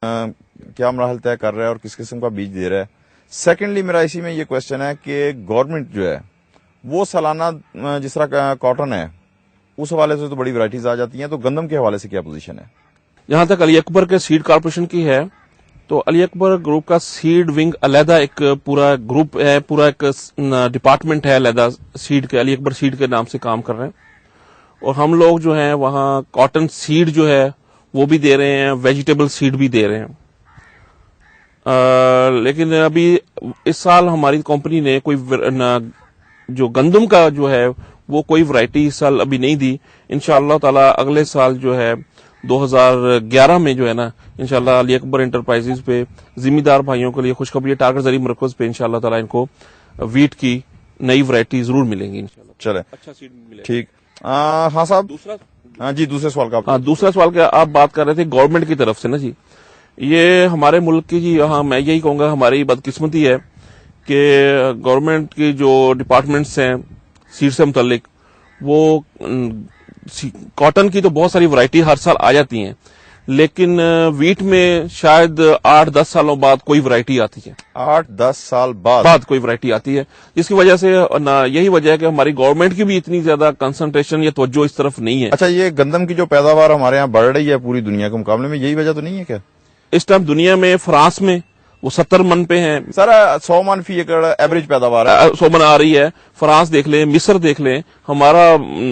क्या मराहल तय कर रहा है और किस किस्म का बीज दे रहा है। सेकेंडली मेरा इसी में ये क्वेश्चन है कि गवर्नमेंट जो है वो सालाना जिस तरह कॉटन है उस हवाले से तो बड़ी वैरायटीज आ जाती हैं, तो गंदम के हवाले से क्या पोजीशन है? जहां तक अली अकबर के सीड कॉर्पोरेशन की है तो अली अकबर ग्रुप का सीड विंग अलहदा एक पूरा ग्रुप है, पूरा एक डिपार्टमेंट है अलहदा सीड के, अली अकबर सीड के नाम से काम कर रहे हैं। और हम लोग जो है वहां कॉटन सीड जो है वो भी दे रहे हैं, वेजिटेबल सीड भी दे रहे हैं। लेकिन अभी इस साल हमारी कंपनी ने कोई जो गंदम का जो है वो कोई वैरायटी इस साल अभी नहीं दी। इंशाअल्लाह ताला अगले साल जो है 2011 में जो है ना इंशाअल्लाह अली अकबर एंटरप्राइजेज पे जिम्मेदार भाइयों के लिए खुशखबरी टारगेट जरिए मरकज पे इंशाअल्लाह ताला इनको वीट की नई वैरायटी जरूर मिलेंगी इंशाअल्लाह। चले अच्छा सीड मिलेगा। ठीक। हाँ साहब, दूसरा हाँ जी, दूसरे सवाल का। हाँ, दूसरा सवाल का आप बात कर रहे थे गवर्नमेंट की तरफ से ना जी। ये हमारे मुल्क की जी, हाँ मैं यही कहूंगा हमारी बदकिस्मती है कि गवर्नमेंट की जो डिपार्टमेंट्स हैं सीड से मुतल्लिक वो कॉटन की तो बहुत सारी वैरायटी हर साल आ जाती हैं, लेकिन वीट में शायद 8-10 सालों बाद कोई वैरायटी आती है। 8-10 साल बाद कोई वैरायटी आती है, जिसकी वजह से यही वजह है कि हमारी गवर्नमेंट की भी इतनी ज्यादा कंसंट्रेशन या तवज्जो इस तरफ नहीं है। अच्छा, ये गंदम की जो पैदावार हमारे यहाँ बढ़ रही है पूरी दुनिया के मुकाबले में, यही वजह तो नहीं है क्या? इस टाइम दुनिया में फ्रांस में वो 70 मन पे हैं सर, 100 मन फी एकड़ एवरेज पैदावार है, 100 मन आ रही है। फ्रांस देख लें, मिस्र देख लें, हमारा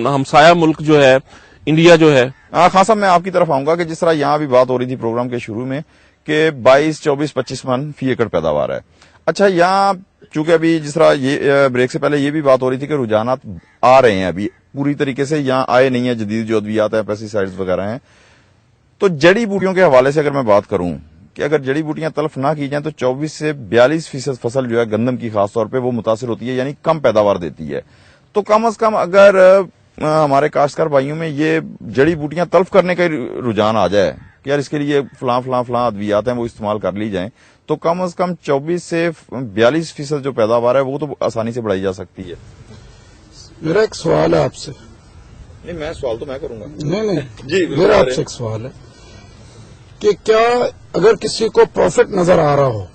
हमसाया मुल्क जो है इंडिया जो है। खान साहब, मैं आपकी तरफ आऊंगा कि जिस तरह यहाँ भी बात हो रही थी प्रोग्राम के शुरू में कि 22, 24, 25 मन फी एकड़ पैदावार है। अच्छा, यहाँ चूंकि अभी जिस तरह ये ब्रेक से पहले ये भी बात हो रही थी कि रुझानात आ रहे हैं, अभी पूरी तरीके से यहाँ आए नहीं है, जदीद जो अद्वियात है, पेस्टिसाइड्स वगैरह हैं। तो जड़ी बूटियों के हवाले से अगर मैं बात करूं कि अगर जड़ी बूटियां तलफ ना की जाएं तो 24 से 42% फसल जो है गंदम की खासतौर पे वो मुतासिर होती है, यानी कम पैदावार देती है। तो कम से कम अगर हमारे काश्तकार भाइयों में ये जड़ी बूटियां तल्फ करने का रुझान आ जाए कि यार इसके लिए फलां अद्वियात हैं वो इस्तेमाल कर ली जाएं, तो कम से कम 24 से 42% जो पैदावार है वो तो आसानी से बढ़ाई जा सकती है। मेरा एक सवाल है आपसे। नहीं, मैं सवाल तो मैं करूंगा। नहीं जी, मेरा आपसे एक सवाल है कि क्या अगर किसी को प्रॉफिट नजर आ रहा हो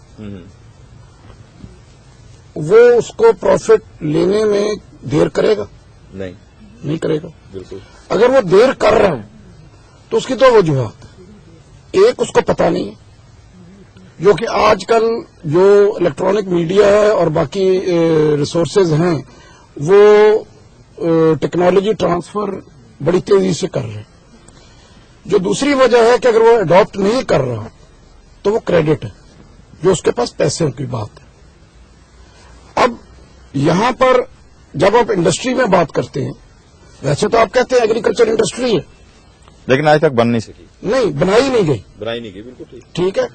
वो उसको प्रॉफिट लेने में देर करेगा? नहीं करेगा। बिल्कुल। अगर वो देर कर रहा है तो उसकी दो वजूहत, एक उसको पता नहीं है, जो कि आजकल जो इलेक्ट्रॉनिक मीडिया है और बाकी रिसोर्सेज हैं वो टेक्नोलॉजी ट्रांसफर बड़ी तेजी से कर रहे हैं। जो दूसरी वजह है कि अगर वो अडॉप्ट नहीं कर रहा तो वो क्रेडिट है, जो उसके पास पैसे की बात है। अब यहां पर जब आप इंडस्ट्री में बात करते हैं, वैसे तो आप कहते हैं एग्रीकल्चर इंडस्ट्री है, लेकिन आज तक बन नहीं सकी। नहीं, बनाई नहीं गई। बिल्कुल ठीक है।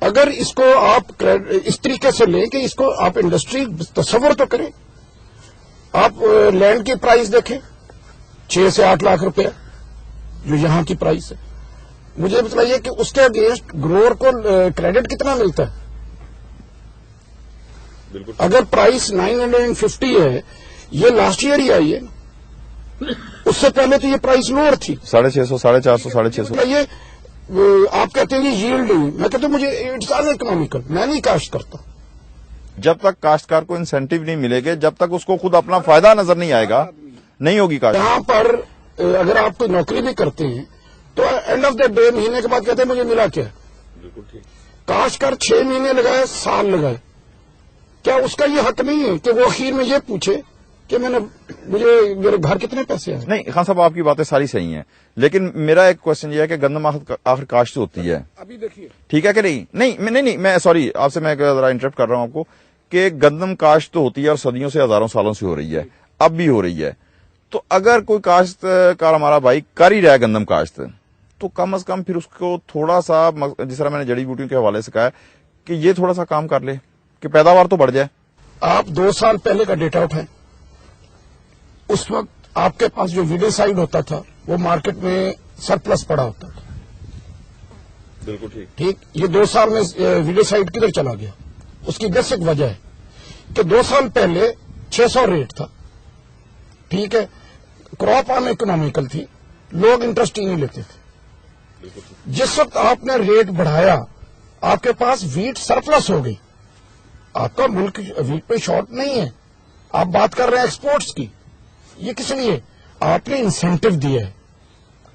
अगर इसको आप इस तरीके से लें कि इसको आप इंडस्ट्री तस्वर तो करें, आप लैंड की प्राइस देखें 6 से 8 लाख रुपया जो यहां की प्राइस है, मुझे बताइए कि उसके अगेंस्ट ग्रोअर को क्रेडिट कितना मिलता है? बिल्कुल। अगर प्राइस 950 है, ये लास्ट ईयर ही आई है, उससे पहले तो ये प्राइस लोअर थी, 650, 450, 650। ये आप कहते हैं ये यील्ड नहीं, मैं कहता हूं मुझे इट्स अनइकोनॉमिकल, मैं नहीं काश्त करता। जब तक काश्तकार को इंसेंटिव नहीं मिलेंगे, जब तक उसको खुद अपना फायदा नजर नहीं आएगा, नहीं होगी काश्त। यहां पर अगर आप कोई नौकरी भी करते हैं तो एंड ऑफ द डे महीने के बाद कहते हैं मुझे मिला क्या? बिल्कुल ठीक। काश्तकार 6 महीने लगाए, साल लगाए, क्या उसका ये हक नहीं है कि वो आखिर में ये पूछे कि मुझे मेरे घर कितने पैसे आए? नहीं खान साहब, आपकी बातें सारी सही हैं, लेकिन मेरा एक क्वेश्चन ये है कि गंदम आखिर काश्त होती है, अभी देखिए, ठीक है कि नहीं, मैं सॉरी आपसे मैं जरा इंटरप्ट कर रहा हूं आपको कि गंदम काश्त तो होती है और सदियों से हजारों सालों से हो रही है, अब भी हो रही है। तो अगर कोई काश्तकार हमारा भाई कर ही रहा है गंदम काश्त, तो कम से कम फिर उसको थोड़ा सा, जिस तरह मैंने जड़ी बूटियों के हवाले से कहा है कि ये थोड़ा सा काम कर ले कि पैदावार तो बढ़ जाए। आप 2 साल पहले का डेटा उठाएं, उस वक्त आपके पास जो वीडिसाइड होता था वो मार्केट में सरप्लस पड़ा होता था। बिल्कुल ठीक। ये 2 साल में वीडिसाइड किधर चला गया? उसकी बेसिक वजह है कि 2 साल पहले 600 रेट था, ठीक है, क्रॉप अन इकोनॉमिकल थी, लोग इंटरेस्ट ही नहीं लेते थे, जिस वक्त आपने रेट बढ़ाया, आपके पास वीट सरप्लस हो गई, आपका मुल्क वीट पे शॉर्ट नहीं है, आप बात कर रहे हैं एक्सपोर्ट्स की, ये किस लिए? आपने इंसेंटिव दिया है,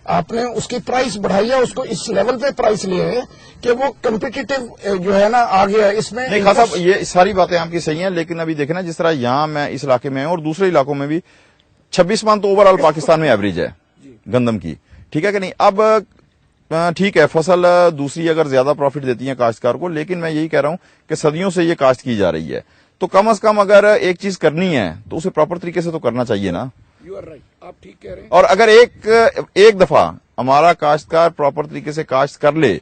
आपने उसकी प्राइस बढ़ाई है, उसको इस लेवल पे प्राइस लिया है कि वो कम्पिटिटिव जो है ना आ गया है। इसमें नहीं खान साहब, ये सारी बातें आपकी सही हैं, लेकिन अभी देखें ना, जिस तरह यहाँ मैं इस इलाके में हूं और दूसरे इलाकों में भी 26 मन तो ओवरऑल पाकिस्तान में एवरेज है गंदम की, ठीक है कि नहीं? अब ठीक है, फसल दूसरी अगर ज्यादा प्रॉफिट देती है काश्तकार को, लेकिन मैं यही कह रहा हूं कि सदियों से ये काश्त की जा रही है, तो कम से कम अगर एक चीज करनी है तो उसे प्रॉपर तरीके से तो करना चाहिए ना। यू आर राइट, आप ठीक कह रहे हैं। और अगर एक दफा हमारा काश्तकार प्रॉपर तरीके से काश्त कर ले,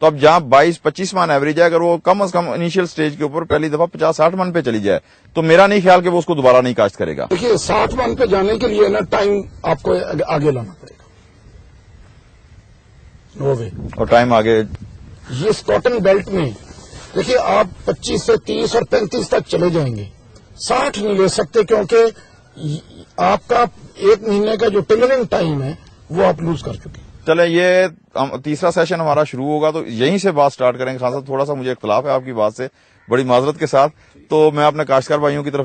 तो अब जहां 22-25 मन एवरेज है, अगर वो कम से कम इनिशियल स्टेज के ऊपर पहली दफा 50-60 मन पे चली जाए, तो मेरा नहीं ख्याल कि वो उसको दोबारा नहीं काश्त करेगा। देखिए 60 मन पे जाने के लिए ना टाइम आपको आगे लाना पड़ेगा, नो वे। और टाइम आगे ये इस कॉटन बेल्ट में देखिए आप 25 से 30 और 35 तक चले जाएंगे, 60 नहीं ले सकते, क्योंकि आपका एक महीने का जो टेलरिंग टाइम है वो आप लूज कर चुके हैं। चले, ये तीसरा सेशन हमारा शुरू होगा तो यहीं से बात स्टार्ट करेंगे। खान साहब, थोड़ा सा मुझे इख्तलाफ है आपकी बात से, बड़ी माजरत के साथ, तो मैं अपने काश्तकार भाइयों की तरफ